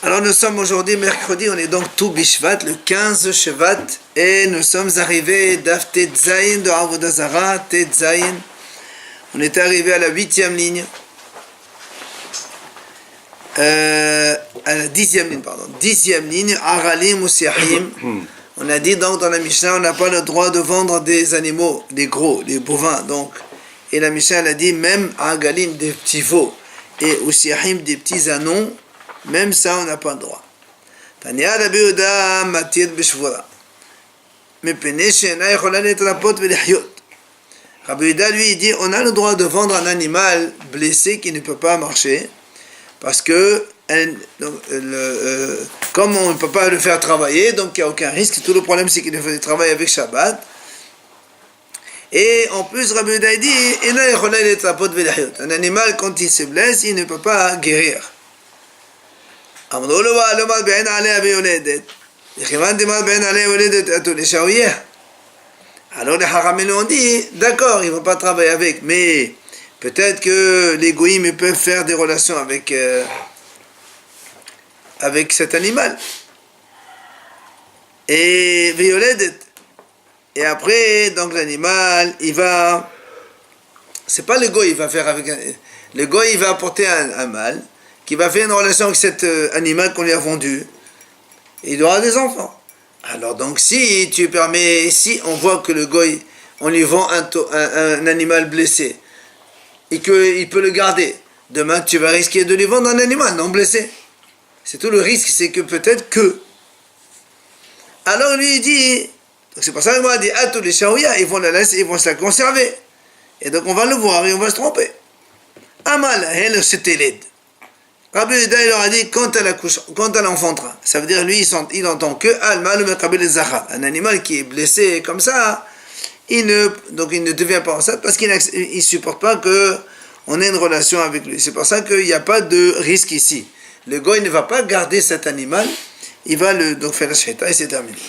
Alors nous sommes aujourd'hui mercredi, on est donc tout Bishvat, le 15 Shevat, et nous sommes arrivés d'Af Tetzayin de Avodah Zara, Tetzayin. On est arrivé à la 8e ligne, à la 10e ligne, pardon, 10e ligne, Aralim ou Siahim. On a dit donc dans la Mishnah, on n'a pas le droit de vendre des animaux, des gros, des bovins, donc. Et la Mishnah, elle a dit même Agalim, des petits veaux, et ou Siahim, des petits anons. Même ça, on n'a pas le droit. Tania Rabbi Yehuda matir b'shvura. Mepnei she'ena yochola letrapot v'lehyot. Rabbi Yehuda, lui, il dit, on a le droit de vendre un animal blessé qui ne peut pas marcher, parce que comme on ne peut pas le faire travailler, donc il n'y a aucun risque. Tout le problème, c'est qu'il faut travailler avec Shabbat. Et en plus, Rabbi Yehuda dit, ena yochola letrapot v'lehyot. Un animal, quand il se blesse, il ne peut pas guérir. Alors les Haramim ont dit, d'accord, ils ne vont pas travailler avec, mais peut-être que les goïms peuvent faire des relations avec cet animal. Et après, donc l'animal, il va, c'est pas le goï, il va faire avec le goï, il va apporter un mâle qui va faire une relation avec cet animal qu'on lui a vendu, il aura des enfants. Alors donc si tu permets, si on voit que le goy, on lui vend un animal blessé, et qu'il peut le garder, demain tu vas risquer de lui vendre un animal non blessé. C'est tout le risque, c'est que peut-être que. Alors lui il dit, donc c'est pour ça qu'il m'a dit, à tous les shaouya, ils vont la laisser, ils vont se la conserver. Et donc on va le voir et on va se tromper. Amal, elle c'était l'aide. Rabbi Yehuda, il leur a dit, quand elle enfantera, ça veut dire, lui, il entend que un animal qui est blessé comme ça, il ne devient pas enceinte parce qu'il ne supporte pas qu'on ait une relation avec lui. C'est pour ça qu'il n'y a pas de risque ici. Le goy ne va pas garder cet animal, il va donc faire la sheta et c'est terminé.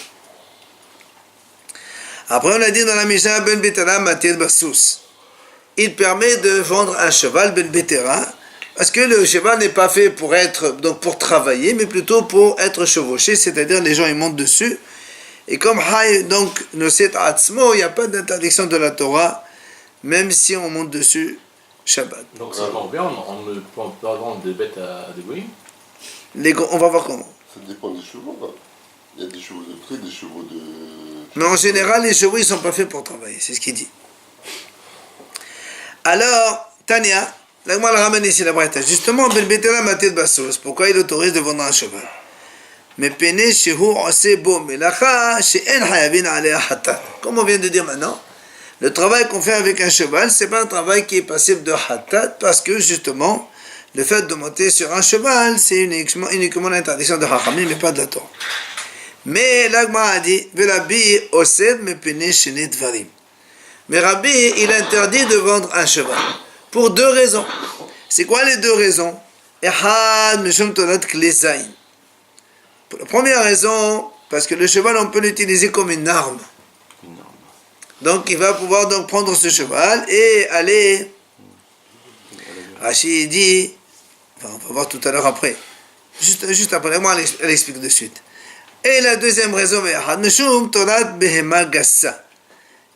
Après, on a dit dans la Mishnah, ben betera matir bassous. Il permet de vendre un cheval, ben betera, parce que le cheval n'est pas fait pour pour travailler, mais plutôt pour être chevauché, c'est-à-dire les gens ils montent dessus. Et comme donc noset atzmo, il n'y a pas d'interdiction de la Torah, même si on monte dessus Shabbat. Donc ça va bien, on ne peut pas vendre des bêtes à des goïms. On va voir comment. Ça dépend des chevaux, là. Il y a des chevaux de près, des chevaux de... Mais en général, les chevaux ils ne sont pas faits pour travailler, c'est ce qu'il dit. Alors, Tania, la Gemara ramène ici la braïta. Justement, Ben Betera Matir Bassos, pourquoi il autorise de vendre un cheval? Mais Pene Shehu Ose Bo Melacha She'en Hayavin Alea Hatat. Comme on vient de dire maintenant, le travail qu'on fait avec un cheval, c'est pas un travail qui est passible de Hatat, parce que justement, le fait de monter sur un cheval, c'est uniquement l'interdiction de Hachamim, mais pas de la Torah. Mais la Gemara a dit, Velabi Osed Me Pene Shene Dvarim. Mais Rabbi, il interdit de vendre un cheval. Pour deux raisons. C'est quoi les deux raisons? La première raison, parce que le cheval, on peut l'utiliser comme une arme. Donc, il va pouvoir donc prendre ce cheval et aller. Rachid dit, enfin, on va voir tout à l'heure après. Juste après, moi, elle explique de suite. Et la deuxième raison,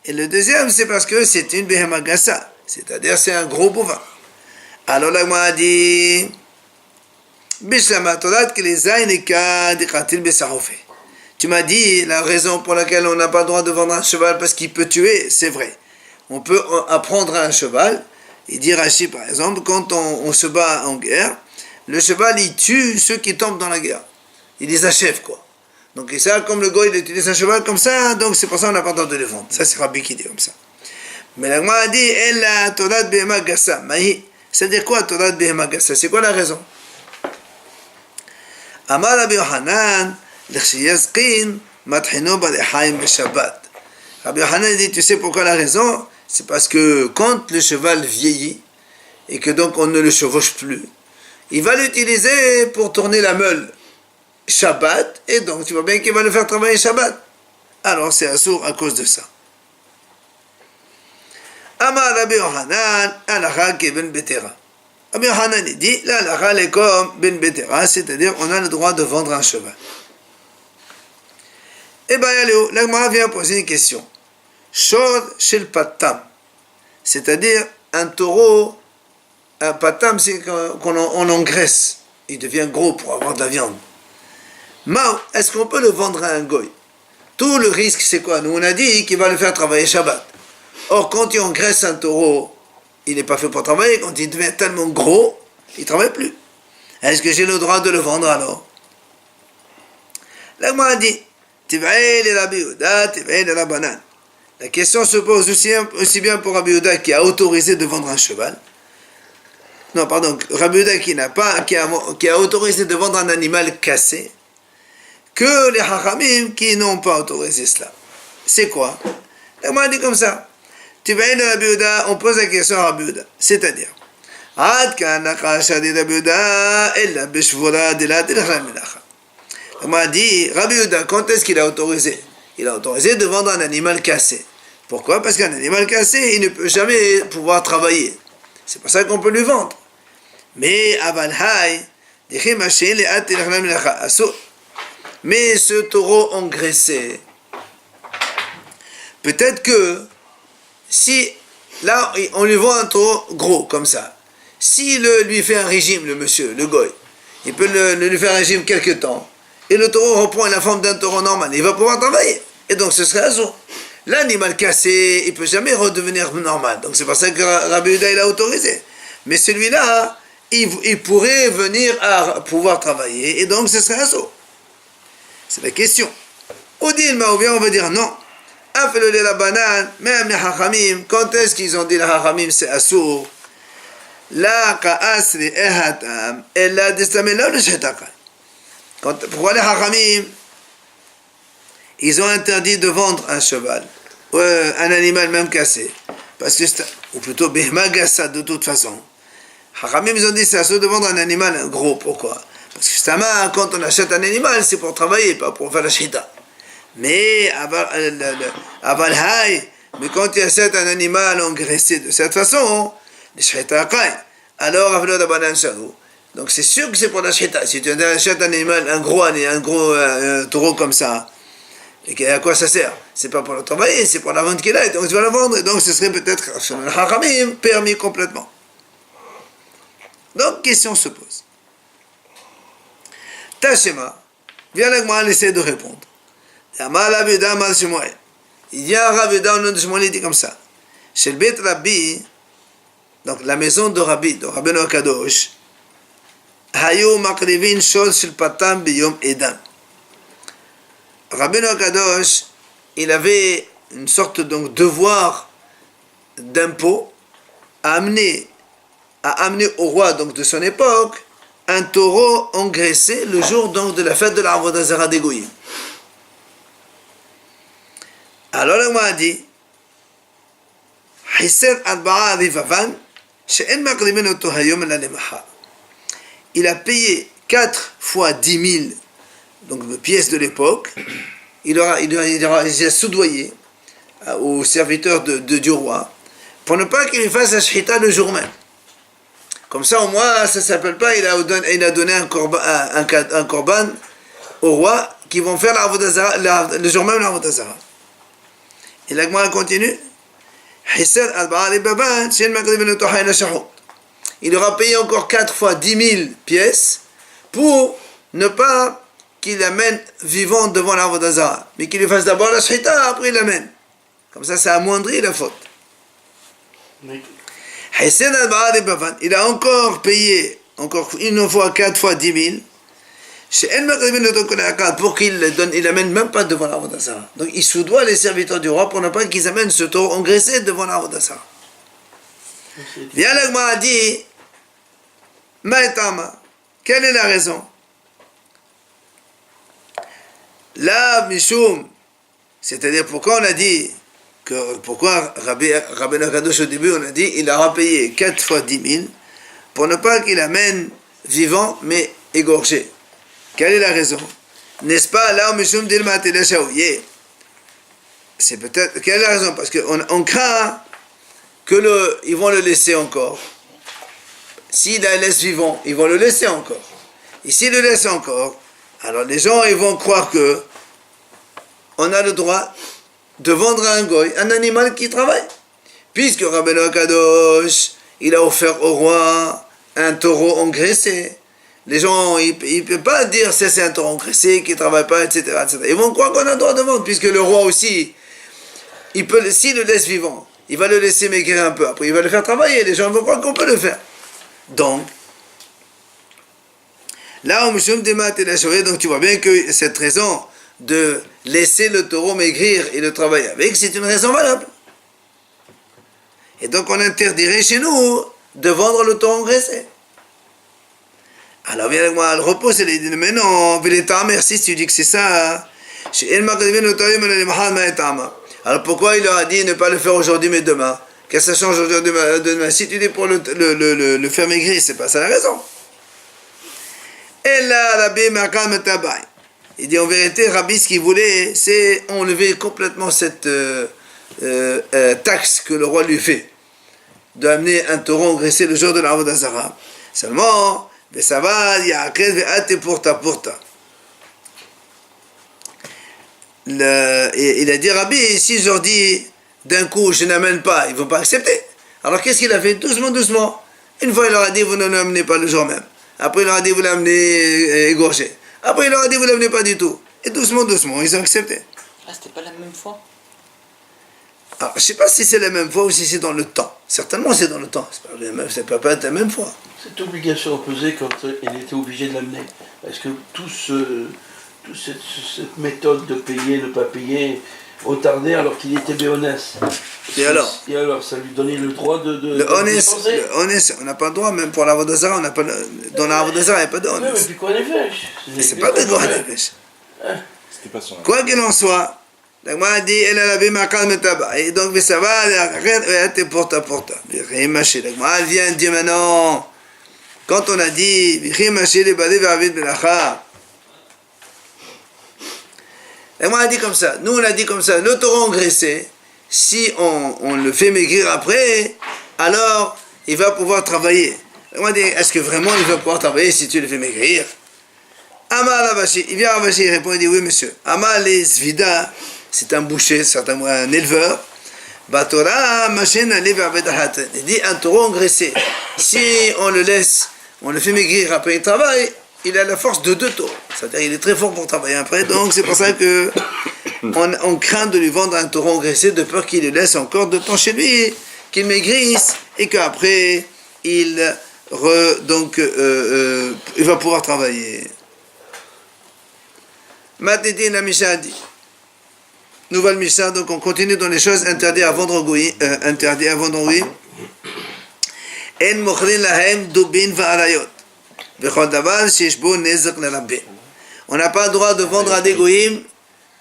et le deuxième, c'est parce que c'est une behema gassa. C'est-à-dire, c'est un gros bovin. Alors, là, moi, a dit, tu m'as dit la raison pour laquelle on n'a pas le droit de vendre un cheval parce qu'il peut tuer, c'est vrai. On peut apprendre à un cheval, et dire Rachid, par exemple, quand on se bat en guerre, le cheval, il tue ceux qui tombent dans la guerre. Il les achève, quoi. Donc, et ça, comme le gars, il utilise un cheval comme ça, donc c'est pour ça qu'on n'a pas le droit de le vendre. Ça, c'est Rabbi qui dit comme ça. Mais la Gemara a dit, Ella Torat Behema Gassa. Mahi. C'est-à-dire quoi, Torat Behema Gassa? C'est quoi la raison? Amar Rabbi Yohanan, l'Chiyazkin, Mathino Balechaim Beshabbat. Rabbi Yohanan dit, tu sais pourquoi la raison? C'est parce que quand le cheval vieillit, et que donc on ne le chevauche plus, il va l'utiliser pour tourner la meule Shabbat, et donc tu vois bien qu'il va le faire travailler Shabbat. Alors c'est assourd à cause de ça. Amar Rabbi Yohanan, Alacha Keben Betera. Rabbi Hanan dit, la halakha est comme ben betera, c'est-à-dire on a le droit de vendre un cheval. Eh bien, la Gemara vient poser une question. Shod shel patam, c'est-à-dire un taureau, un patam, c'est qu'on engraisse, il devient gros pour avoir de la viande. Est-ce qu'on peut le vendre à un goy? Tout le risque, c'est quoi? Nous, on a dit qu'il va le faire travailler Shabbat. Or, quand il engraisse un taureau, il n'est pas fait pour travailler. Quand il devient tellement gros, il ne travaille plus. Est-ce que j'ai le droit de le vendre alors? La Gemara dit, la question se pose aussi bien pour Rabbi Yehuda qui a autorisé de vendre un cheval. Non, pardon, Rabbi Yehuda qui a autorisé de vendre un animal cassé, que les Hachamim qui n'ont pas autorisé cela. C'est quoi? La Gemara dit comme ça. On pose la question à Rabbi Yehuda, c'est-à-dire, on m'a dit, Rabbi Yehuda, quand est-ce qu'il a autorisé? Il a autorisé de vendre un animal cassé. Pourquoi? Parce qu'un animal cassé, il ne peut jamais pouvoir travailler. C'est pour ça qu'on peut lui vendre. Mais mais ce taureau engraissé, peut-être que si, là, on lui vend un taureau gros, comme ça. S'il lui fait un régime, le monsieur, le goy, il peut lui faire un régime quelque temps, et le taureau reprend la forme d'un taureau normal, il va pouvoir travailler. Et donc, ce serait azur. L'animal cassé, il ne peut jamais redevenir normal. Donc, c'est pour ça que Rabbi Yehuda, il a autorisé. Mais celui-là, il pourrait venir à pouvoir travailler, et donc, ce serait azur. C'est la question. Ou bien on va dire non. Même les Hachamim, quand est-ce qu'ils ont dit les Hachamim c'est assour? La ka'asri ehatam, et la destamela le shetaka. Pourquoi les Hachamim, ils ont interdit de vendre un cheval, ou un animal même cassé? Parce que ou plutôt behma gassa de toute façon. Hachamim, ils ont dit c'est assour de vendre un animal gros. Pourquoi? Parce que justement, quand on achète un animal, c'est pour travailler, pas pour faire la shita. Mais quand tu achètes un animal engraissé de cette façon, alors donc c'est sûr que c'est pour la shita. Si tu achètes un animal, un gros taureau comme ça, et à quoi ça sert? C'est pas pour le travailler, c'est pour la vente qu'il a, donc tu vas la vendre, et donc ce serait peut-être permis complètement. Donc question se pose. Tashema, viens la Gemara essayer de répondre. Il y a un Rabbi Yehuda au nom de Shmuel, il dit comme ça. Chez le Bet Rabbi, donc la maison de Rabbi, de Rabbeinu HaKadosh, Hayu makrivin shol shel patam biyom edam. Rabbeinu HaKadosh, il avait une sorte donc devoir d'impôt à amener au roi donc de son époque un taureau engraissé le jour donc de la fête de la Avodah Zarah des Goyim. Alors on m'a dit, il a payé 4 fois 10 000 donc, pièces de l'époque, il a soudoyé aux serviteurs du roi, pour ne pas qu'il fasse la shchita le jour même. Comme ça, au moins, ça ne s'appelle pas, il a donné un korban au roi qui vont faire la Avodah Zarah, le jour même la Avodah Zarah. Et la Gemara continue. Il aura payé encore 4 fois 10 000 pièces pour ne pas qu'il l'amène vivant devant la Avodah Zarah, mais qu'il lui fasse d'abord la shchita, après il l'amène. Comme ça amoindrit la faute. Il a encore payé une fois 4 fois 10 000 pour qu'il l'amène même pas devant la Avodah Zarah. Donc il soudoie les serviteurs du roi pour ne pas qu'ils amènent ce taureau engraissé devant la Avodah Zarah. Viens la Gemara dit, Maïtama, quelle est la raison? Là, Mishum, c'est-à-dire pourquoi on a dit pourquoi Rabbeinu HaKadosh au début on a dit il aura payé 4 fois 10 000 pour ne pas qu'il amène vivant mais égorgé. Quelle est la raison? N'est-ce pas là Mishum Dilma Teleshaouye? C'est peut-être. Quelle est la raison? Parce qu'on craint qu'ils vont le laisser encore. s'il la laisse vivant, ils vont le laisser encore. Et s'ils le laissent encore, alors les gens ils vont croire que on a le droit de vendre à un goy un animal qui travaille. Puisque Rabbeinu Akadosh, il a offert au roi un taureau engraissé. Les gens, ils ne peuvent pas dire c'est un taureau engraissé qui ne travaille pas, etc., etc. Ils vont croire qu'on a le droit de vendre, puisque le roi aussi, s'il le laisse vivant, il va le laisser maigrir un peu. Après, il va le faire travailler. Les gens vont croire qu'on peut le faire. Donc, là, on me donc tu vois bien que cette raison de laisser le taureau maigrir et le travailler avec, c'est une raison valable. Et donc, on interdirait chez nous de vendre le taureau engraissé. Alors, viens avec moi, le repos, c'est les dit, mais non, merci si tu dis que c'est ça. Alors, pourquoi il leur a dit ne pas le faire aujourd'hui, mais demain? Qu'est-ce que ça change aujourd'hui, demain? Si tu dis pour le faire maigrir, c'est pas ça la raison. Et là, Rabbi Makam Tabaï. Il dit en vérité, Rabbi, ce qu'il voulait, c'est enlever complètement cette taxe que le roi lui fait, d'amener un taureau engraissé le jour de la Avodah Zarah. Seulement, ça va, il y a porta. Il a dit, Rabbi, si je leur dis d'un coup, je n'amène pas, ils ne vont pas accepter. Alors qu'est-ce qu'il a fait? Doucement. Une fois, il leur a dit, vous ne l'amenez pas le jour même. Après, il leur a dit, vous l'amenez égorgé. Après, il leur a dit, vous ne l'amenez pas du tout. Et doucement, ils ont accepté. Ah, c'était pas la même fois? Alors, je ne sais pas si c'est la même fois ou si c'est dans le temps. Certainement, c'est dans le temps. Ça ne peut pas être la même fois. Cette obligation imposée quand il était obligé de l'amener. Est-ce que toute cette méthode de payer, ne pas payer, retardait alors qu'il était béonès? Et alors, ça lui donnait le droit de le honnête, on n'a pas le droit, même pour la Avodah Zarah, on n'a pas dans la Avodah Zarah, il n'y a pas de Oui, honnête. mais puis quoi nefesh? C'est pas de droit nefesh. C'était pas son. Quoi qu'il en soit, la Gemara dit, elle a la bimakal metaba. Et donc, ça va, elle porta. La Gemara vient dire maintenant, quand on a dit, la Gemara a dit comme ça, nous on a dit comme ça, le taureau engraissé, si on le fait maigrir après, alors il va pouvoir travailler. La Gemara dit, est-ce que vraiment il va pouvoir travailler si tu le fais maigrir? Amal Avashi, il vient à Avashi, il répond, il dit, oui monsieur. Amal les Zvida, c'est un boucher, certainement un éleveur. Batora, machine, il dit, un taureau engraissé, si on le laisse, on le fait maigrir après il travaille, il a la force de 2 taureaux. C'est-à-dire il est très fort pour travailler après, donc c'est pour ça que on craint de lui vendre un taureau engraissé de peur qu'il le laisse encore de temps chez lui, qu'il maigrisse et qu'après il va pouvoir travailler. Maintenant, la Mishnah dit, nouvelle Mishnah, donc on continue dans les choses interdites à vendre au goï, En mochrin lahem dubin va'arayot. V'chol davar sheyesh bo nezak lerabbin. On n'a pas le droit de vendre à des goïms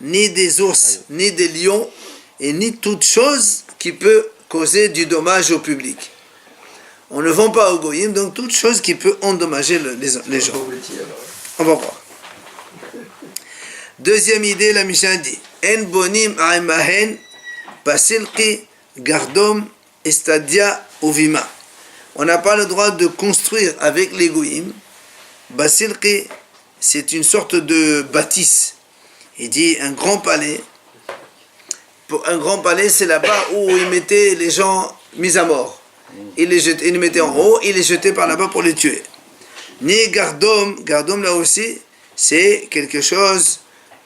ni des ours, ni des lions, et ni toute chose qui peut causer du dommage au public. On ne vend pas aux goïms, donc toute chose qui peut endommager les gens. On va voir. Deuxième idée, la Mishnah dit, En bonim aimahen basilki gardom estadia uvima. On n'a pas le droit de construire avec les goïms. Basilki, c'est une sorte de bâtisse. Il dit un grand palais. Pour un grand palais, c'est là-bas où ils mettaient les gens mis à mort. Ils les mettaient en haut, ils les jetaient par là-bas pour les tuer. Ni gardom là aussi, c'est quelque chose,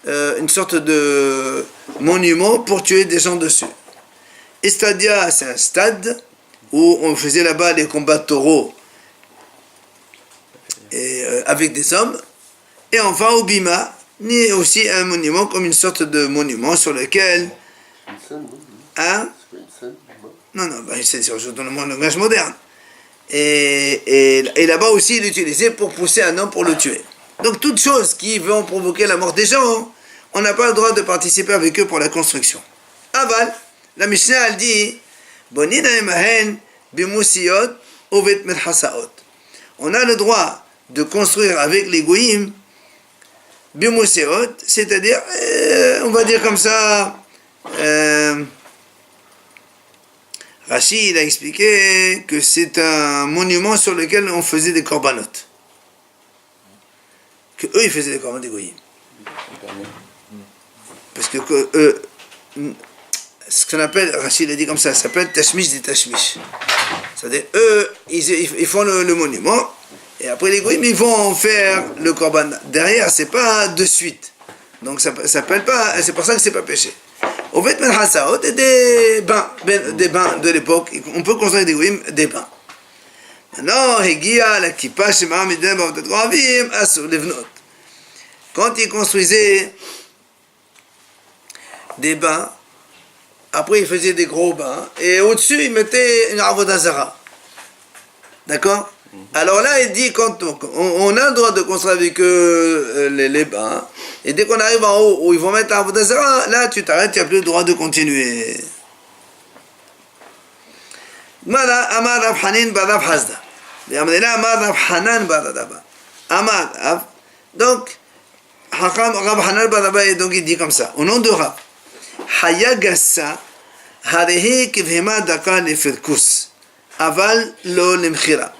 une sorte de monument pour tuer des gens dessus. Estadia, c'est un stade où on faisait là-bas les combats de taureaux avec des hommes. Et enfin, au Bima, ni aussi un monument comme une sorte de monument sur lequel... Hein? Non, c'est dans le langage moderne. Et là-bas aussi, il l'utilisait pour pousser un homme pour le tuer. Donc, toutes choses qui vont provoquer la mort des gens, on n'a pas le droit de participer avec eux pour la construction. Aval, la Mishnah, elle dit, on a le droit de construire avec les goïms, c'est-à-dire, on va dire comme ça, Rashi, il a expliqué que c'est un monument sur lequel on faisait des corbanotes. Que eux, ils faisaient des corbanotes des goyim. Parce que eux, ce qu'on appelle, Rachid a dit comme ça s'appelle tashmish des tashmish. C'est-à-dire, eux, ils font le monument, et après les goyim, ils vont faire le korban. Derrière, c'est pas de suite. Donc ça s'appelle pas, c'est pour ça que c'est pas péché. Au fait, des bains de l'époque, on peut construire des goyim, des bains. Maintenant, Hegia, la kippa, shema, midem, bavotat goravim, asur, levnot. Quand ils construisaient des bains, après ils faisaient des gros bains, et au-dessus ils mettaient une avodah zara. D'accord? Alors là il dit, quand on a le droit de construire avec eux les bains, et dès qu'on arrive en haut où ils vont mettre un avodah zara, là tu t'arrêtes, tu n'as plus le droit de continuer. Mala Amar Rav Hanin bar Rav Hasda. Amar Rav Hanan bar Rav. Amar, donc Rav Hanan bar Rav, donc il dit comme ça, au nom de Rav. Hayagasa harehi kivhema daka lefirkus aval lo lemchira.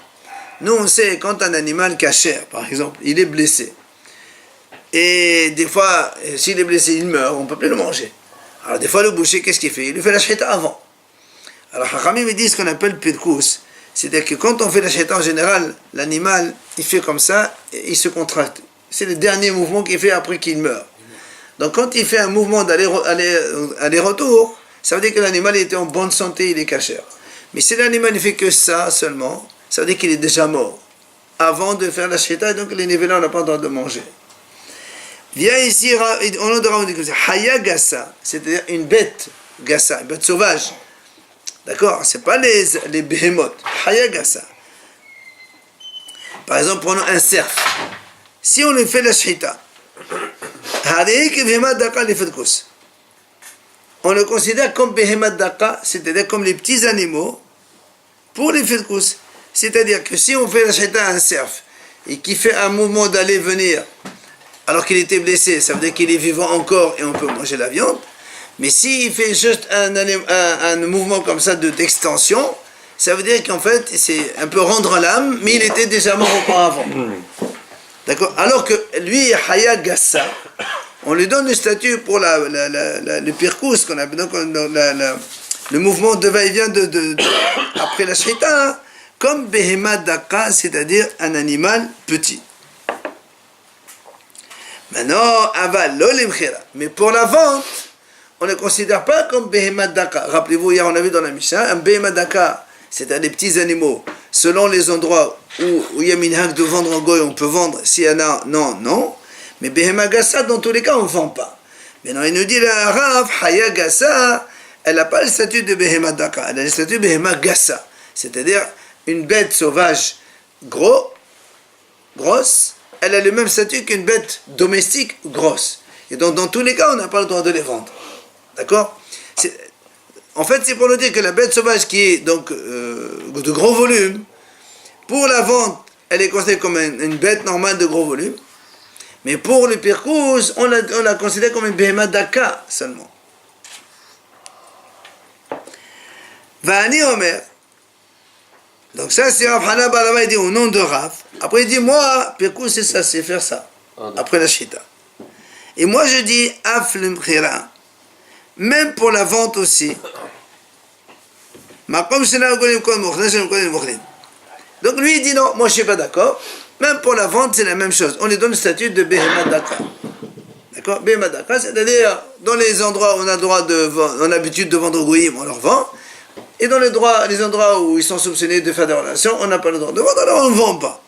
Nous on sait quand un animal cachère par exemple il est blessé et des fois s'il est blessé il meurt, on ne peut plus le manger. Alors des fois le boucher qu'est-ce qu'il fait? Il lui fait la shita avant. Alors Hachamim dit ce qu'on appelle pirkus, c'est-à-dire que quand on fait la shita en général l'animal il fait comme ça et il se contracte. C'est le dernier mouvement qu'il fait après qu'il meurt. Donc quand il fait un mouvement d'aller-retour, ça veut dire que l'animal était en bonne santé, il est cachère. Mais si l'animal ne fait que ça seulement, ça veut dire qu'il est déjà mort. Avant de faire la shita, donc les nivelants n'ont pas le droit de manger. Viens ici, on a le droit Haya gassa, c'est-à-dire une bête gassa, une bête sauvage. D'accord? C'est pas les behemoths. Haya gassa. Par exemple, prenons un cerf. Si on lui fait la shita, on le considère comme Behemat Daka, c'est-à-dire comme les petits animaux pour les Firkus. C'est-à-dire que si on fait la shita à un cerf et qu'il fait un mouvement d'aller venir alors qu'il était blessé, ça veut dire qu'il est vivant encore et on peut manger la viande. Mais s'il fait juste un mouvement comme ça d'extension, ça veut dire qu'en fait c'est un peu rendre l'âme, mais il était déjà mort auparavant. D'accord? Alors que lui, Haya Gassa, on lui donne le statut pour le pirkous, qu'on appelle donc le mouvement de va-et-vient après la shita, comme Behema Daka, c'est-à-dire un animal petit. Maintenant, Aval Lolim Khira. Mais pour la vente, on ne le considère pas comme Behema Daka. Rappelez-vous, hier on a vu dans la Mishnah, un Behema Daka, c'est-à-dire des petits animaux, selon les endroits où il y a minhag de vendre en goy, on peut vendre, s'il y en a, non. Mais Behema Gassa, dans tous les cas, on ne vend pas. Maintenant, il nous dit, la Rav, Haya Gassa, elle n'a pas le statut de Behema Daka, elle a le statut de Behema Gassa, c'est-à-dire une bête sauvage grosse, elle a le même statut qu'une bête domestique grosse. Et donc, dans tous les cas, on n'a pas le droit de les vendre. D'accord? En fait, c'est pour nous dire que la bête sauvage qui est donc de gros volume, pour la vente, elle est considérée comme une bête normale de gros volume. Mais pour le pirkous, on la considère comme une behema daka seulement. Vani Omer. Donc ça, c'est Rav Hanan bar Rav, il dit au nom de Rav. Après, il dit, moi, pirkous, c'est ça, c'est faire ça. Après la shita. Et moi, je dis, af l'mkhira. Même pour la vente aussi. Donc lui il dit non, moi je ne suis pas d'accord. Même pour la vente c'est la même chose. On lui donne le statut de Behema Daka. D'accord? Behema Daka, c'est-à-dire dans les endroits où on a l'habitude de vendre au goyim, on leur vend. Et dans les endroits où ils sont soupçonnés de faire des relations, on n'a pas le droit de vendre, alors on ne vend pas.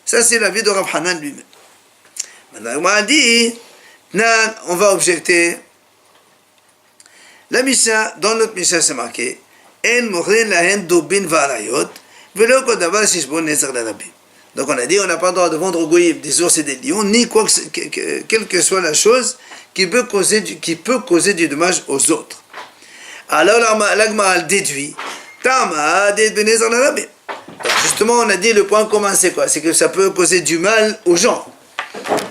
Ça c'est l'avis de Rav Hanan lui-même. Maintenant on m'a dit, on va objecter. La Mishnah, dans notre Mishnah c'est marqué En mochrin lahen dobin va'arayot velo kol davar shishbon netzer larabim. Donc on a dit on n'a pas le droit de vendre au goyim des ours et des lions, ni quelle que soit la chose qui peut causer du dommage aux autres. Alors l'agma déduit Tama det ben netzer larabim. Donc justement on a dit le point commun c'est quoi? C'est que ça peut causer du mal aux gens.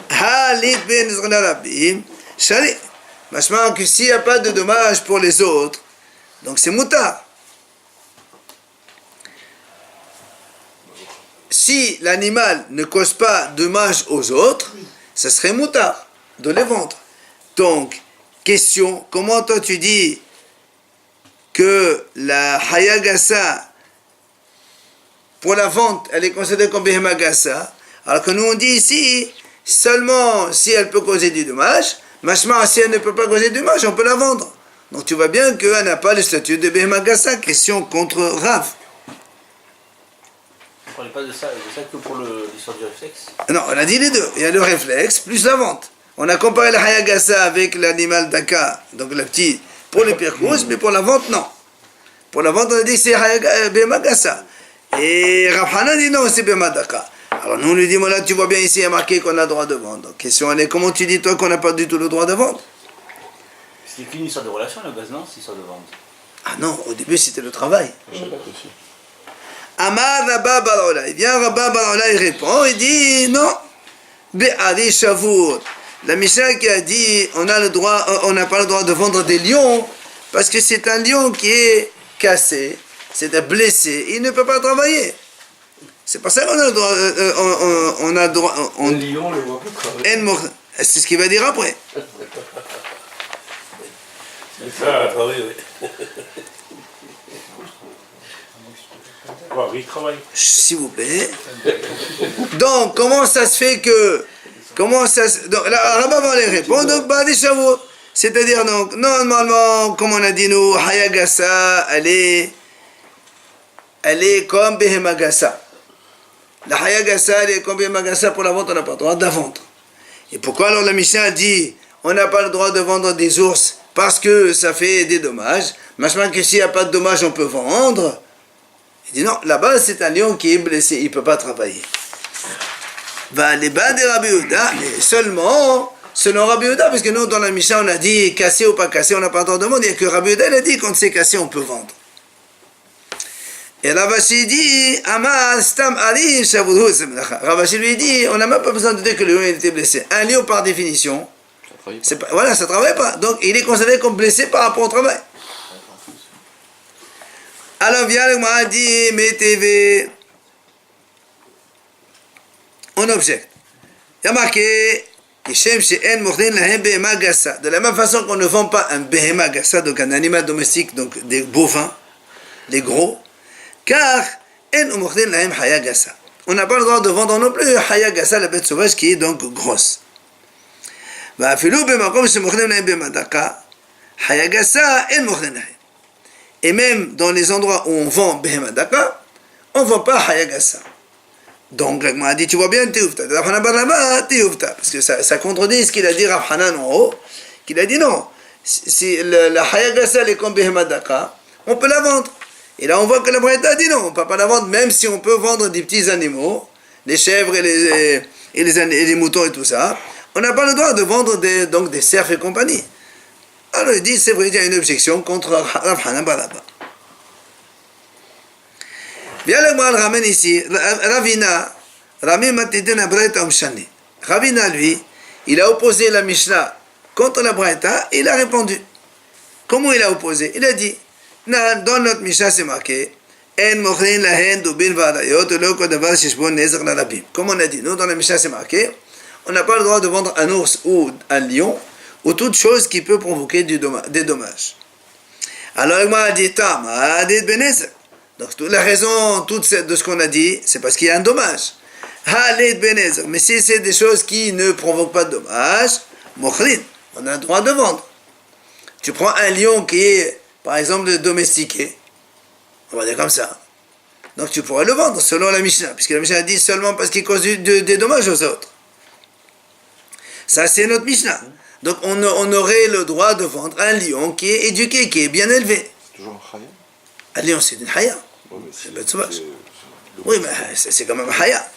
Halit ben netzer larabim shari. Machement que s'il n'y a pas de dommage pour les autres, donc c'est moutard. si l'animal ne cause pas dommage aux autres, ça serait moutard de les vendre. Donc, question, comment toi tu dis que la hayagasa, pour la vente, elle est considérée comme behemagasa, alors que nous on dit ici, seulement si elle peut causer du dommage, machma, si elle ne peut pas causer du dommage, on peut la vendre. Donc tu vois bien qu'elle n'a pas le statut de behemagasa, question contre Rav. On ne parlait pas de ça que pour l'histoire du réflexe. Non, on a dit les deux. Il y a le réflexe plus la vente. On a comparé la hayagasa avec l'animal daka, donc le petit, pour les pirkous, mais pour la vente, non. Pour la vente, on a dit que c'est behemagasa. Et Rav Hanan dit non, c'est behemadaka. Alors nous, on lui dit, voilà, tu vois bien ici, il y a marqué qu'on a le droit de vendre. Donc, question, elle est, comment tu dis, toi, qu'on n'a pas du tout le droit de vendre? C'est qu'une histoire de relation, la base, non? C'est une histoire de vente. Ah non, au début, c'était le travail. Amar Rabba Bar Ola. Il vient Rabba Bar Ola, il répond, il dit, non. Be'ari Shavour. La Mishnah qui a dit, on n'a pas le droit de vendre des lions, parce que c'est un lion qui est cassé, c'est blessé, il ne peut pas travailler. C'est pour ça qu'on a le droit, on a le droit, Le lion, le voit pas travailler. C'est ce qu'il va dire après. C'est ça, travailler, oui. Quoi, il travaille. S'il vous plaît. Donc, comment ça se fait que... Donc, là, Rabba va les répondre, donc, bah, des Shavuot. C'est-à-dire, donc, normalement, comme on a dit, nous, Hayagasa, elle est comme Behemagasa. La Hayagasa, elle est comme Behemagasa, pour la vente, on n'a pas le droit de la vendre. Et pourquoi alors la Mishnah dit, on n'a pas le droit de vendre des ours parce que ça fait des dommages. Machement que s'il n'y a pas de dommages, on peut vendre. Il dit non, là-bas, c'est un lion qui est blessé, il ne peut pas travailler. Va les bas de Rabbi Yehuda, mais seulement selon Rabbi Yehuda, parce que nous, dans la Mishnah, on a dit cassé ou pas cassé, on n'a pas le droit de vendre. Il n'y a que Rabbi Yehuda, il a dit quand c'est cassé, on peut vendre. Et Ravashi dit, Amar Stam Ali Shavudhu. Ravashi lui dit, on n'a même pas besoin de dire que le lion était blessé. Un lion, par définition, c'est pas, voilà, ça ne travaille pas. Donc, il est considéré comme blessé par rapport au travail. Alors, vient le Gemara dit, mais TV, on objecte. Il y a marqué, de la même façon qu'on ne vend pas un behema gassa, donc un animal domestique, donc des bovins, les gros, car on n'a pas le droit de vendre non plus haya gassa, la bête sauvage qui est donc grosse. Et même dans les endroits où on vend behema daka, on ne vend pas haya gassa. Donc, il m'a dit, tu vois bien, parce que ça contredit ce qu'il a dit Rav Hanan en haut, qu'il a dit non, si la hayagasa est comme behema daka, on peut la vendre. Et là, on voit que la Braïta a dit non, on ne peut pas la vendre, même si on peut vendre des petits animaux, les chèvres et les moutons et tout ça, on n'a pas le droit de vendre des cerfs et compagnie. Alors, il dit, c'est vrai, il y a une objection contre Rav Hanan Baraba. Bien le mal ramène ici, Ravina, Ravina, lui, il a opposé la Mishnah contre la Braïta, et il a répondu. Comment il a opposé? Il a dit, dans notre Mishnah c'est marqué, comme on a dit, nous dans la Mishnah c'est marqué, on n'a pas le droit de vendre un ours ou un lion, ou toute chose qui peut provoquer des dommages. Alors il m'a dit, donc la raison de ce qu'on a dit, c'est parce qu'il y a un dommage. Mais si c'est des choses qui ne provoquent pas de dommage, on a le droit de vendre. Tu prends un lion qui est, par exemple, domestiqué, on va dire comme ça. Donc tu pourrais le vendre selon la Mishnah, puisque la Mishnah dit seulement parce qu'il cause des dommages aux autres. Ça c'est notre Mishnah. Donc on aurait le droit de vendre un lion qui est éduqué, qui est bien élevé. Toujours un chaya. Un lion, c'est une haya. C'est bête sauvage. Oui, mais c'est quand même un haya.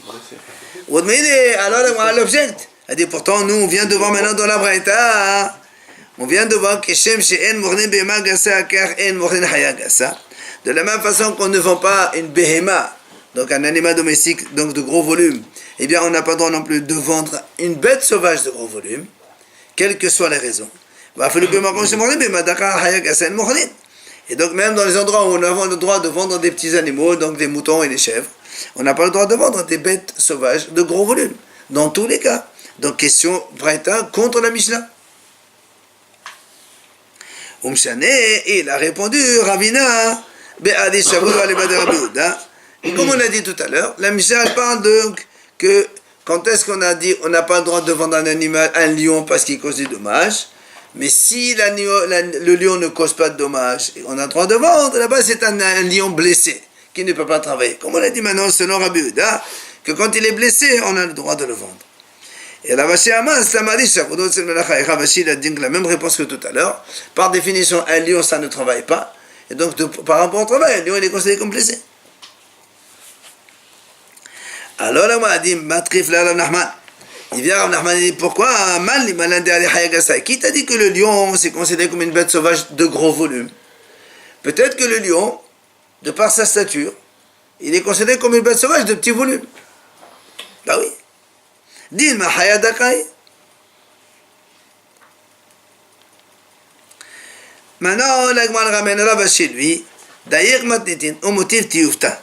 Alors, on l'objecte. Elle dit, pourtant, nous, on vient de voir maintenant dans la Braïta, on vient de voir que Shem she'en mournin behema gassa, car en mournin haya gassa. De la même façon qu'on ne vend pas une behema, donc un animal domestique, donc de gros volume, eh bien, on n'a pas le droit non plus de vendre une bête sauvage de gros volume, quelles que soient les raisons. Et donc même dans les endroits où on a le droit de vendre des petits animaux, donc des moutons et des chèvres, on n'a pas le droit de vendre des bêtes sauvages de gros volume, dans tous les cas. Donc question Braïta contre la Mishnah. Umshane, il a répondu, Ravina, Be'adi Shavud Alibad Rabbi Yehuda. Comme on a dit tout à l'heure, la Mishnah parle donc que quand est-ce qu'on a dit on n'a pas le droit de vendre un animal, un lion parce qu'il cause des dommages, mais si le lion ne cause pas de dommages, on a le droit de vendre. Là-bas c'est un lion blessé qui ne peut pas travailler. Comme on a dit maintenant selon Rabbi Yehuda, que quand il est blessé, on a le droit de le vendre. Et Ravashi Amas, Ravashi il a dit la même réponse que tout à l'heure. Par définition, un lion ça ne travaille pas, et donc par rapport au travail, un lion il est considéré comme blessé. Alors là, on a dit, Matrif la Rav Nachman. Il vient Rav Nachman et dit, pourquoi qui t'a dit que le lion c'est considéré comme une bête sauvage de gros volume? Peut-être que le lion, de par sa stature, il est considéré comme une bête sauvage de petit volume. Bah oui. Dis ma hayadakai. Maintenant, l'agman ramène là-bas chez lui. D'ailleurs, matnitin, au motif tiyufta.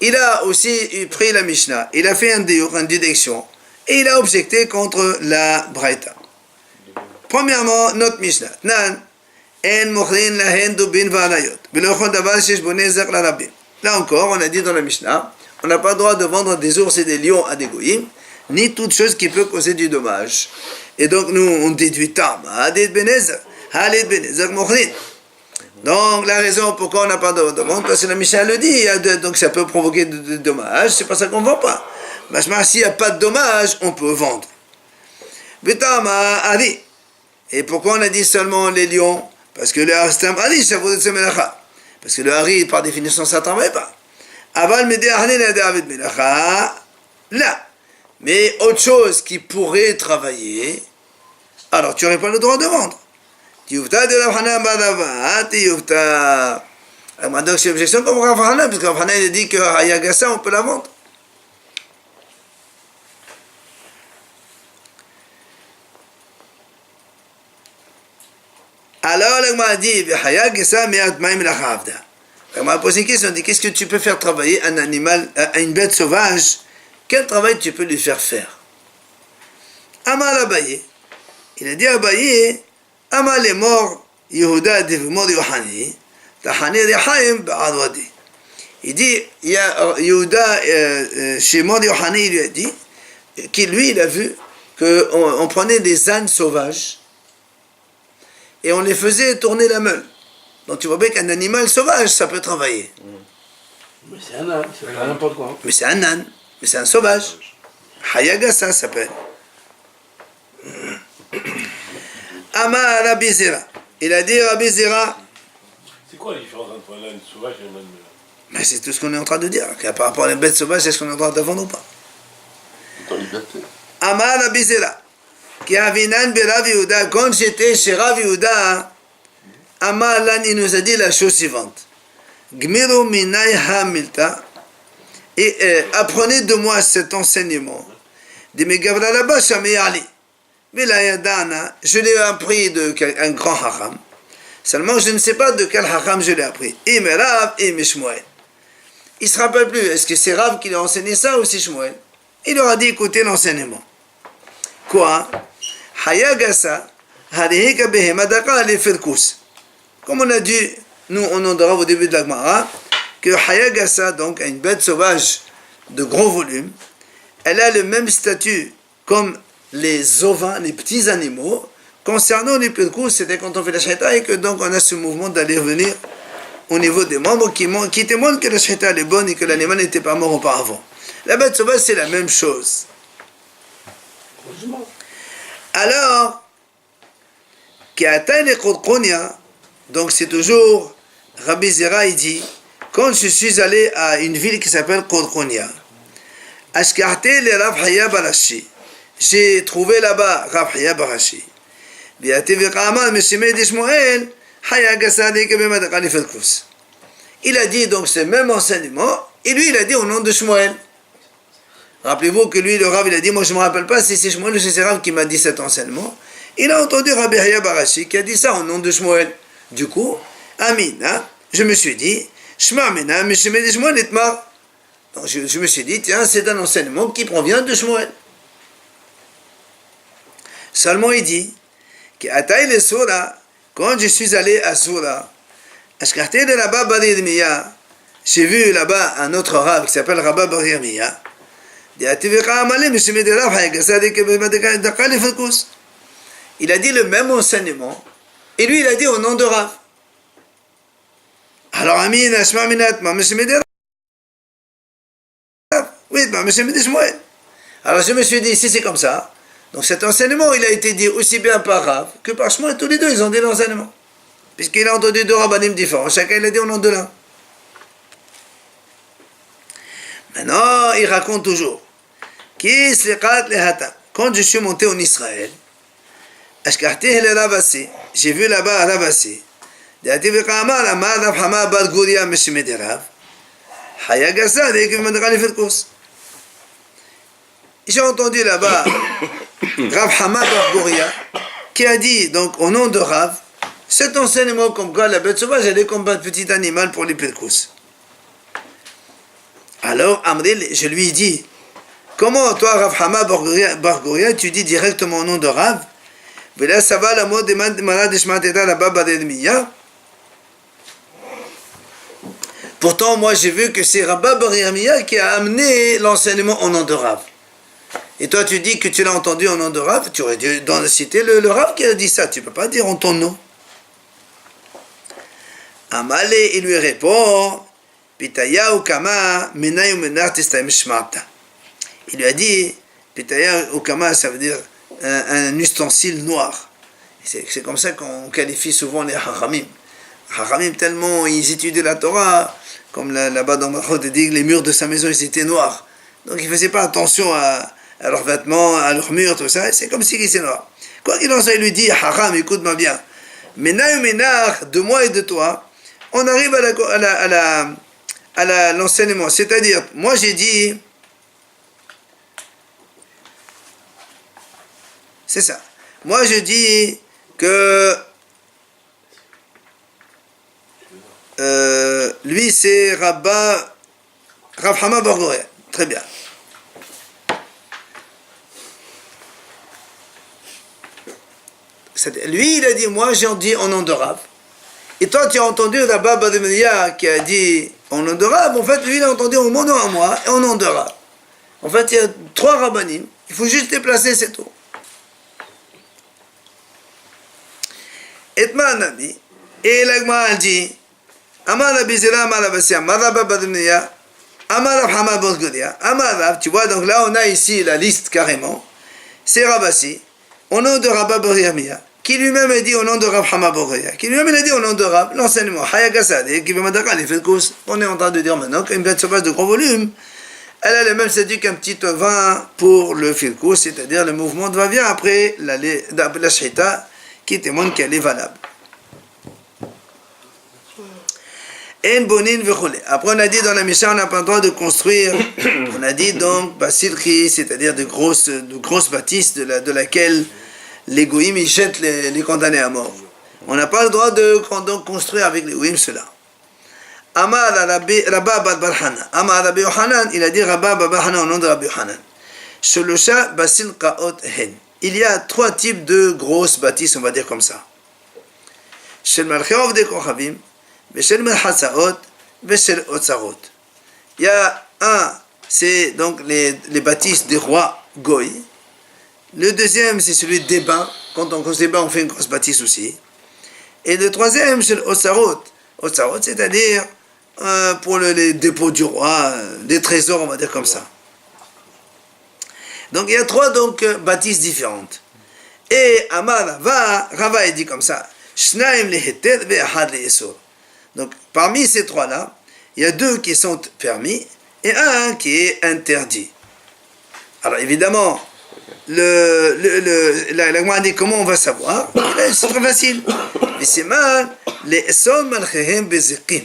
Il a aussi pris la Mishnah, il a fait une déduction, et il a objecté contre la Braïta. Premièrement, notre Mishnah. Nan, en mochrin lahen dubin va'alayot. Belochon davar shesh boneh zak la rabbi. Là encore, on a dit dans la Mishnah, on n'a pas le droit de vendre des ours et des lions à des goyim, ni toute chose qui peut causer du dommage. Et donc nous, on déduit tam, hadid benezak, halid benezak mochrin. Donc la raison pourquoi on n'a pas de vente, parce que la Mishnah le dit, donc ça peut provoquer des dommages, c'est pas ça qu'on ne vend pas. Mais s'il n'y a pas de dommages, on peut vendre. Et pourquoi on a dit seulement les lions? Parce que le Harstam Ali, ça vaut de se melacha. Parce que le Hari, par définition, ça ne travaille pas. Aval Mede Ahne la David Melacha, là. Mais autre chose qui pourrait travailler, alors tu n'aurais pas le droit de vendre. Tiyufta de Rav Hanan Badava, Tiyufta. Donc c'est l'objection comme Rav Hanan, parce que Rav Hanan dit que Hayagasa, on peut la vendre. Alors, l'Agma dit, on m'a posé une question, on dit, qu'est-ce que tu peux faire travailler un animal, une bête sauvage? Quel travail tu peux lui faire faire? Amal Abaye, il a dit Abaye, Amal est mort, Yehuda mort Yohani, Tahani Rehaim Ba'adwadi. Il dit, il y a Yehuda, chez mort Yohani, il lui a dit, qu'il lui, il a vu qu'on prenait des ânes sauvages, et on les faisait tourner la meule. Donc tu vois bien qu'un animal sauvage, ça peut travailler. Mais c'est un âne, c'est pas n'importe quoi. Mais c'est un âne, mais c'est un sauvage. Hayaga, ça s'appelle. Ama Rabbi Zera. Il a dit Rabbi Zera. C'est quoi la différence entre un âne sauvage et un âne? Mais c'est tout ce qu'on est en train de dire. Par rapport à les bêtes sauvages, est-ce qu'on a le droit de vendre ou pas? C'est en liberté. Ama Rabbi Zera. Qui a vinan be Rav Yehuda, quand j'étais chez Rav Yehuda, Amalan, il nous a dit la chose suivante. Gmiru minay hamilta, et apprenez de moi cet enseignement. De mes gavra là-bas, Shamei Ali. Vilayadana, je l'ai appris d'un grand haram. Seulement, je ne sais pas de quel haram je l'ai appris. Imerav et Mishmoel. Il ne se rappelle plus, est-ce que c'est Rav qui lui a enseigné ça ou c'est Shmuel? Il leur a dit, écoutez l'enseignement. Quoi? Hayagasa, harihika behemadaka le firkus. Comme on a dit, nous on entendra au début de la Gemara, que Hayagasa, donc une bête sauvage de gros volume, elle a le même statut comme les ovins, les petits animaux. Concernant les firkus, c'était quand on fait la shaita et que donc on a ce mouvement d'aller revenir au niveau des membres qui témoignent que la shaita est bonne et que l'animal n'était pas mort auparavant. La bête sauvage, c'est la même chose. Alors, donc c'est toujours, Rabbi Zera, il dit, quand je suis allé à une ville qui s'appelle Kodkonia, j'ai trouvé là-bas Rav Haya Barashi. Il a dit donc ce même enseignement, et lui il a dit au nom de Shmuel. Rappelez-vous que lui, le Rav, il a dit, moi je ne me rappelle pas si c'est Shmuel ou si c'est Rav qui m'a dit cet enseignement. Il a entendu Rabbi Haya Barashi qui a dit ça au nom de Shmuel. Du coup, Amina, je me suis dit, Shma Amina, mais Shmuel Itmar. Donc je me suis dit, tiens, c'est un enseignement qui provient de Shmuel. Seulement il dit, quand je suis allé à Soura, j'ai vu là-bas un autre rab qui s'appelle Rabba Bar Yirmiya. Il a dit le même enseignement, et lui il a dit au nom de Rav. Alors Amin, Ashma Minat, oui, alors je me suis dit, si c'est comme ça, donc cet enseignement il a été dit aussi bien par Rav que par Shmuel, tous les deux ils ont dit l'enseignement. Puisqu'il a entendu deux rabbanim différents, chacun il a dit au nom de l'un. Maintenant, il raconte toujours. Quand je suis monté en Israël, j'ai vu là-bas à Ravassi. J'ai entendu là-bas Rav Hama Bar Goria qui a dit, donc au nom de Rav, cet enseignement comme quoi la bête sauvage elle est comme un petit animal pour les Pirkous. Alors Amril, je lui ai dit, comment toi Rav Hama Bar Goria tu dis directement au nom de Rav? Pourtant moi j'ai vu que c'est Rabba Bar Yirmiya qui a amené l'enseignement au nom de Rav. Et toi tu dis que tu l'as entendu au nom de Rav, tu aurais dû citer le Rav qui a dit ça, tu ne peux pas dire en ton nom. Amalé, il lui répond, Pitaya Ukama, Menayu Menar Testaim Shmarta. Il lui a dit, Pitaya Ukama, ça veut dire un ustensile noir. C'est comme ça qu'on qualifie souvent les Haramim. Haramim, tellement ils étudiaient la Torah, comme là-bas dans Mahod, dit que les murs de sa maison ils étaient noirs. Donc ils ne faisaient pas attention à leurs vêtements, à leurs murs, tout ça, c'est comme si c'était noir. Quoi qu'il en soit, il lui dit, Haram, écoute-moi bien, Menayu Menar, de moi et de toi, on arrive à l'enseignement. C'est-à-dire, moi j'ai dit, c'est ça. Moi je dis que lui c'est Rav Hama Bar Goria. Très bien. Lui il a dit, moi j'ai dit au nom de Rav. Et toi, tu as entendu Rabba Bar Yirmiya qui a dit au nom de Rav. En fait, lui, il a entendu au nom à moi et au nom de Rav. En fait, il y a 3 rabbanim. Il faut juste déplacer, c'est tout. Etman Nabi. Et l'Agma a dit Amar Rabbi Zera, Amar Rabbi Amar Rabba Bar Yirmiya, Amar Rav Hama Bar Goria, Amar Rav. Tu vois, donc là, on a ici la liste carrément. C'est Ravassi, au nom de Rabba Bar Yirmiya, qui lui-même a dit au nom de Rav Hama Bar Goria, qui lui-même a dit au nom de Rav, l'enseignement, Hayagasade, qui veut m'attaquer les Filkous. On est en train de dire maintenant qu'une bête sauvage de gros volume, elle a le même statut qu'un petit vin pour le Filkous, c'est-à-dire le mouvement de va-vient après la Shita, qui témoigne qu'elle est valable. Après on a dit dans la Mishnah, on n'a pas le droit de construire, on a dit donc Basilki, c'est-à-dire de grosses bâtisses de laquelle les goïms ils jettent les condamnés à mort. On n'a pas le droit de construire avec les goïms cela. Amar Rabba Bar Barhana, Amar Rabbi Yohanan, il a dit Rabba Bar Barhana au nom de Rabbi Yohanan. Shelosha Basil Kaot Hen. Il y a 3 types de grosses bâtisses, on va dire comme ça. Shel Malcheov de Kochavim, Beshel Melchatzaot, Beshel Otzarot. Il y a un, c'est donc les bâtisses des rois Goy. Le deuxième, c'est celui des bains. Quand on construit des bains, on fait une grosse bâtisse aussi. Et le troisième, c'est l'Otsarot. Otsarot, c'est-à-dire pour les dépôts du roi, des trésors, on va dire comme ça. Donc il y a 3 bâtisses différentes. Et Amar Rava, il dit comme ça. Shnaim leheter ve'ahad le'esor. Donc parmi ces 3-là, il y a 2 qui sont permis et un qui est interdit. Alors évidemment, la Gemara dit comment on va savoir. C'est très facile. Mais c'est mal. Les Esor malchehem bezekim.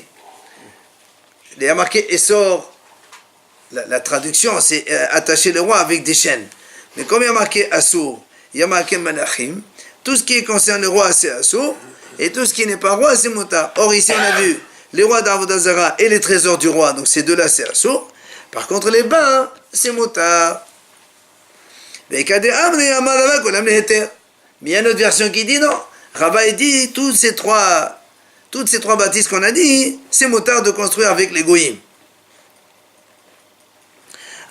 Il y a marqué Esor. La traduction, c'est attacher le roi avec des chaînes. Mais comme il y a marqué Assour, il y a marqué Malachim. Tout ce qui concerne le roi, c'est Assour. Et tout ce qui n'est pas roi, c'est Moutar. Or, ici, on a vu les rois d'Avodah Zara et les trésors du roi. Donc, ces 2-là, c'est Assour. Par contre, les bains, c'est motard. Mais il y a une autre version qui dit non. Rabba dit toutes ces trois bâtisses qu'on a dit, c'est motard de construire avec les goyim.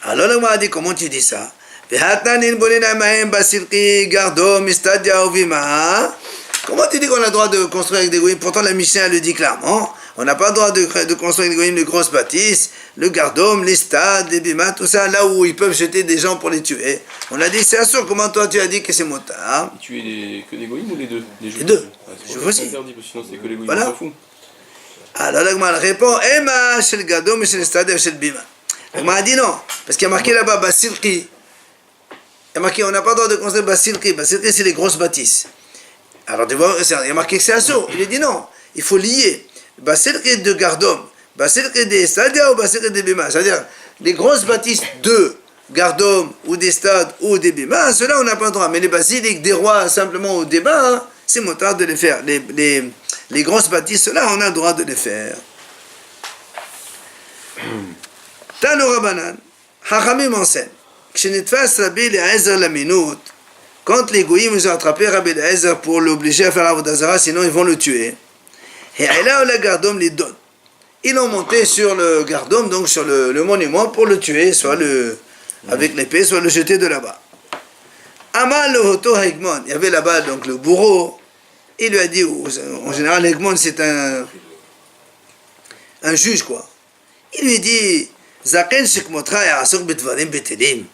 Alors le a dit comment tu dis ça? Comment tu dis qu'on a le droit de construire avec des goyim? Pourtant la Mishnah le dit clairement. On n'a pas le droit de construire avec des goyim les grosses bâtisses, le gardome, les stades, les bimas, tout ça, là où ils peuvent jeter des gens pour les tuer. On a dit c'est sûr. Comment toi tu as dit que c'est motard? Tuer que des goïms ou les deux? Les deux. Je Je veux aussi. interdit, parce que sinon c'est que les goïms, Voilà. on s'en fout. Alors l'Agma répond Ema chez le gardome, chez le stade et chez le bima. L'Agma a dit non, parce qu'il y a marqué là-bas Basilki. Il y a marqué on n'a pas le droit de construire Basilki. Basilki c'est les grosses bâtisses. Alors tu vois, il y a marqué que c'est assaut. Il a dit non, il faut lier Basilki de gardome, Basilki des stadia ou Basilki des bima. C'est-à-dire les grosses bâtisses de gardome ou des stades ou des bima, ceux-là on n'a pas le droit. Mais les basiliques des rois simplement ou des bains, c'est motard de les faire. Les grosses bâtisses, ceux-là on a le droit de les faire. Tano Rabbanan, Hachamim enseigne. Quand les goïms ont attrapé Rabbi Eliezer pour l'obliger à faire la Vodazara, sinon ils vont le tuer. Et là, le gardome les donne. Ils l'ont monté sur le gardome, donc sur le monument, pour le tuer, soit avec l'épée, soit le jeter de là-bas. Amal le Hoto Hegmon, il y avait là-bas donc le bourreau. Il lui a dit, en général, Hegmon c'est un juge quoi. Il lui dit, Zaken Shekmotra Ya'asok Betvarim Betelim.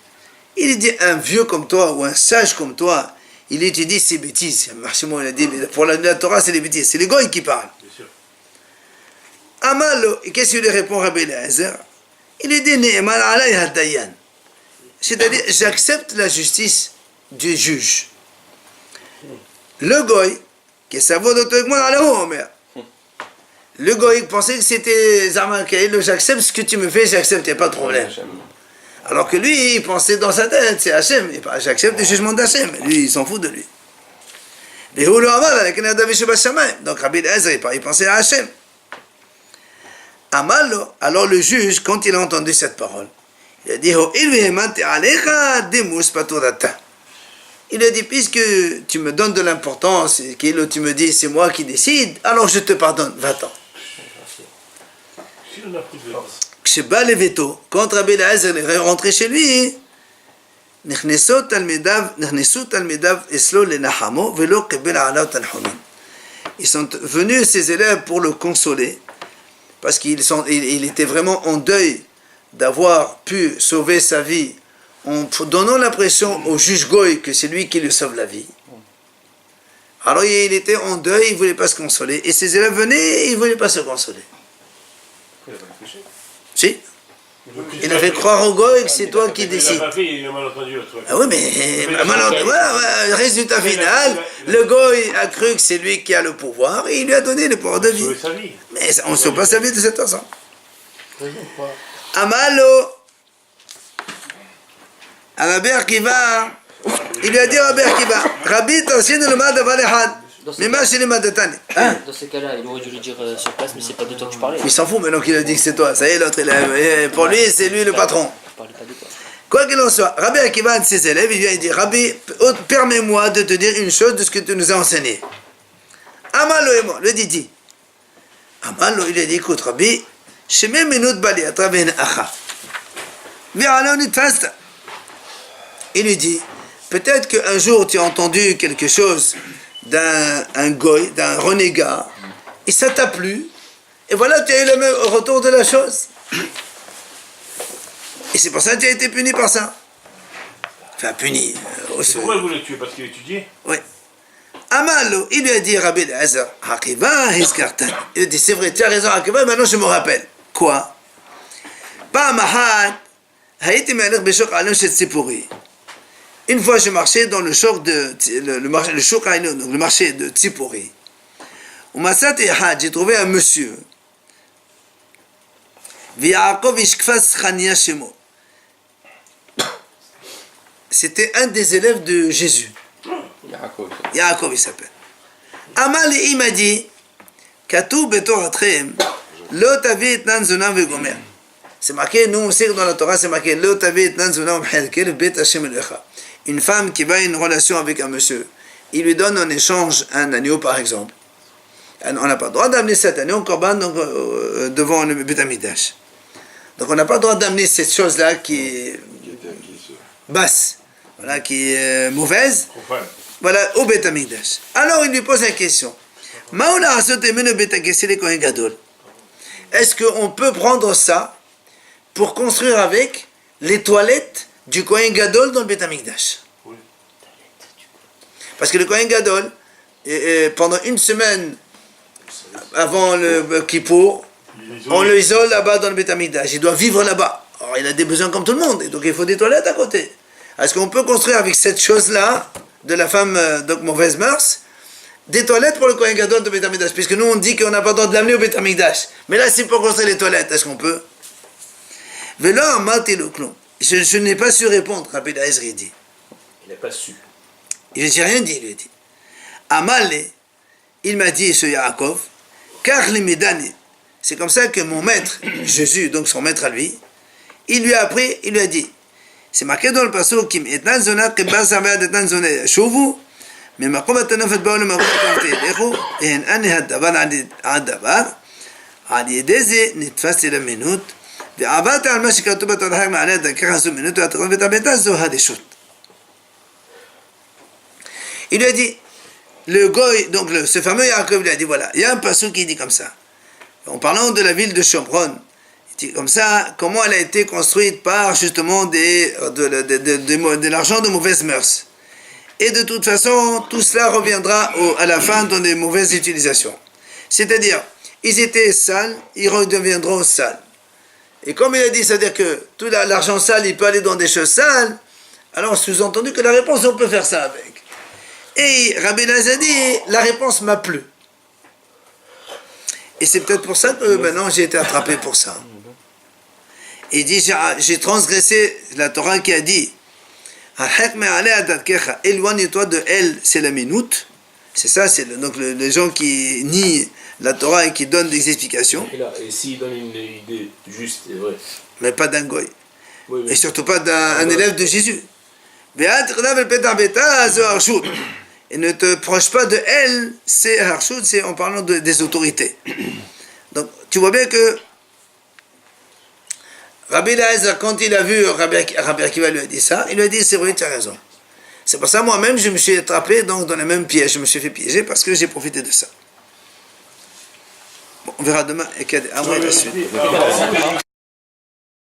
Il dit un vieux comme toi ou un sage comme toi, il étudie ces bêtises. Marchement, il a dit, pour la Torah, c'est les bêtises. C'est les goïs qui parlent. Amal, qu'est-ce qu'il lui répond Rabbi Eliezer? Il lui dit, Ne'emal alay hadayan. C'est-à-dire, j'accepte la justice du juge. Le goï, qui est sa voix d'auto-egmon à la Omer. Le goï pensait que c'était Zaman Kaïl, j'accepte ce que tu me fais, j'accepte, il n'y a pas de problème. Alors que lui, il pensait dans sa tête, c'est Hachem, j'accepte le jugement d'Hachem. Lui, il s'en fout de lui. Donc Rabbi Eliezer, il pensait à Hachem. Amal, alors le juge, quand il a entendu cette parole, il a dit, il a dit, puisque tu me donnes de l'importance et que tu me dis, c'est moi qui décide, alors je te pardonne, va-t'en. Quand Rabbi Eliezer est rentré chez lui, ils sont venus, ses élèves, pour le consoler, parce qu'il était vraiment en deuil d'avoir pu sauver sa vie en donnant l'impression au juge Goy que c'est lui qui lui sauve la vie. Alors il était en deuil, il ne voulait pas se consoler. Et ses élèves venaient, et il ne voulait pas se consoler. Si. Il a fait croire au Goy que c'est toi qui décides. Ah oui, mais le résultat final, le Goy a cru que c'est lui qui a le pouvoir et il lui a donné le pouvoir de vie. Mais on ne sauve pas sa vie de cette façon. Amalo, à Rabbi Akiva, il lui a dit à Rabbi Akiva, Rabbi, t'enseigne le mal d'avoir les had. Mais moi, c'est les madatani. Dans ces cas-là, il aurait dû le dire sur place, mais c'est pas de toi que je parlais. Il s'en fout maintenant qu'il a dit que c'est toi. Ça y est, l'autre, pour lui, c'est lui le patron. Je parlais pas de toi. Quoi qu'il en soit, Rabbi Akiva, un de ses élèves, il vient et dit, Rabbi, permets-moi de te dire une chose de ce que tu nous as enseigné. Amalo et moi, le dit. Amalo, il a dit, écoute, Rabbi, Shemé minut bali atraven acha. Il lui dit, peut-être qu'un jour tu as entendu quelque chose d'un goy, d'un renégat, et ça t'a plu, et voilà, tu as eu le même retour de la chose. Et c'est pour ça que tu as été puni par ça. Enfin, puni. Pourquoi il voulait le tuer? Parce qu'il étudiait? Oui. Amalo, il lui a dit, Rabbi Eliezer, Hakiva, Hiskartan. Il a dit, c'est vrai, tu as raison, Hakiva, maintenant je me rappelle. Quoi? Une fois, je marchais dans le choc de le marché de Tzipori. J'ai trouvé un monsieur. C'était un des élèves de Jésus. Yaakov, il s'appelle. Amali, il m'a dit, Katou betor atrem, lo tavi etnan zonam vegomer. C'est marqué, nous on sait que dans la Torah c'est marqué une femme qui va à une relation avec un monsieur, il lui donne en échange un agneau par exemple. On n'a pas le droit d'amener cet agneau en korban devant le Beth Amikdash. Donc on n'a pas le droit d'amener cette chose-là qui est basse, voilà, qui est mauvaise, voilà, au Beth Amikdash. Alors il lui pose la question. Est-ce qu'on peut prendre ça pour construire avec les toilettes du Kohen Gadol dans le Beth Amikdash? Oui. Parce que le Kohen Gadol, pendant une semaine avant le Kippour, on le isole là-bas dans le Beth Amikdash. Il doit vivre là-bas. Alors il a des besoins comme tout le monde, et donc il faut des toilettes à côté. Est-ce qu'on peut construire avec cette chose-là, de la femme donc mauvaise mœurs, des toilettes pour le Kohen Gadol de Beth Amikdash? Puisque nous on dit qu'on n'a pas le droit de l'amener au Beth Amikdash. Mais là c'est pour construire les toilettes, est-ce qu'on peut? Velo amarti lo klum. Je n'ai pas su répondre, Rabbi Eliezer dit. Il n'a pas su. Je n'ai rien dit, il lui a dit. Amale, il m'a dit, ce Yaakov, car les Médani, c'est comme ça que mon maître, Jésus, donc son maître à lui, il lui a appris, il lui a dit, c'est marqué dans le passage, Kim etan zona, kebar samer etan zona, chauvu, mais ma komat anofet baoul, ma komat anofet lechu, et en ane hadavar adavar, על ידי זה נתפס אל המינות, ועברת על מה שכתוב בתורה מעלה את דרכך עשו מינות, והתורה ואת הביתה זו הרשות. Il lui a dit, le goy, donc ce fameux Yaakov lui a dit, voilà, il y a un passage qui dit comme ça. En parlant de la ville de Shomron, il dit comme ça, comment elle a été construite par justement de l'argent de mauvaises mœurs. Et de toute façon, tout cela reviendra à la fin dans des mauvaises utilisations. C'est-à-dire, ils étaient sales, ils redeviendront sales. Et comme il a dit, c'est-à-dire que tout l'argent sale, il peut aller dans des choses sales, alors sous-entendu que la réponse, on peut faire ça avec. Et Rabbi Eliezer a dit, la réponse m'a plu. Et c'est peut-être pour ça que maintenant j'ai été attrapé pour ça. Il dit, j'ai transgressé la Torah qui a dit, éloigne-toi de elle, c'est la minute. C'est ça, c'est donc les gens qui nient la Torah et qui donnent des explications. Et s'il donne une idée juste et vraie. Mais pas d'un goy. Oui, oui. Et surtout pas d'un élève de Jésus. Et ne te proche pas de elle, c'est Harshut, c'est en parlant des autorités. Donc tu vois bien que Rabbi Eliezer, quand il a vu Rabbi Akiva lui a dit ça, il lui a dit, c'est vrai, tu as raison. C'est pour ça, moi-même, je me suis attrapé donc, dans le même piège. Je me suis fait piéger parce que j'ai profité de ça. Bon, on verra demain et qu'à la suite.